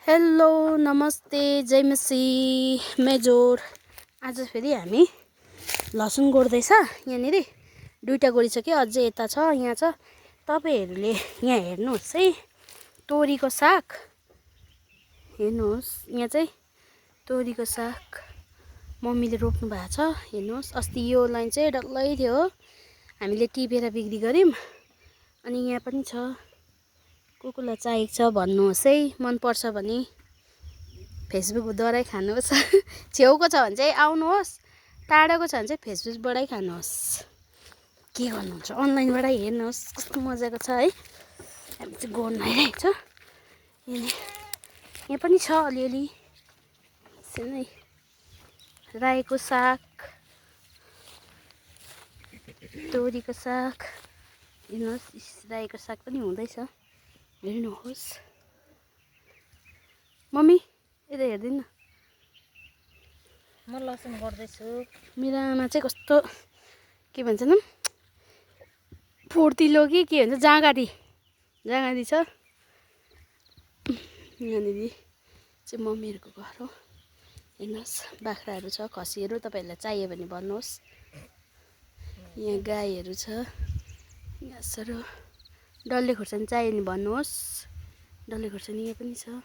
Hello नमस्ते जय मसी majeure. आज फेरि हामी लसुन गोड्दैछ। यहाँनिर दुईटा गोडिसक्यो, अझै यता छ, यहाँ छ। तपाईहरुले यहाँ हेर्नुहोस् है, तोरीको साग हेर्नुहोस्। यहाँ चाहिँ तोरीको साग मम्मीले रोप्नु भएको छ। हेर्नुहोस्, अस्ति यो लाइन चाहिँ डल्लै थियो, हामीले टिपेर बिक्री गर्यौं। अनि यहाँ पनि छ, कुकुरलाई चाहिएको छ भन्नुहोस् है। मन पर्छ भने फेसबुकद्वारै खानुहोस्। छेउको छ भने चाहिँ आउनुहोस्, टाढाको छ भने चाहिँ फेसबुकबाटै खानुहोस्। के गर्नुहुन्छ, अनलाइनबाटै हेर्नुहोस्, कस्तो मजाको छ है। हामी चाहिँ गोड्न आइरहेको छ। यहाँ पनि छ अलिअलि सानै रायोको साग, तोरीको साग। हेर्नुहोस्, रायोको साग पनि हुँदैछ, हेर्नुहोस्। मम्मी यता हेर्दिन, म लसुन गर्दैछु। मेरो आमा चाहिँ कस्तो के भन्छन्, फुर्तिलो कि के भन्छ, जाँगारी छ। यहाँनिर चाहिँ मम्मीहरूको घर हो। हेर्नुहोस्, बाख्राहरू छ, खसीहरू। तपाईँहरूलाई चाहियो भने भन्नुहोस्। यहाँ गाईहरू छ, घाँसहरू। डल्ले खोर्सानी चाहियो भने भन्नुहोस्, डल्ले खोर्सानी यहाँ पनि छ।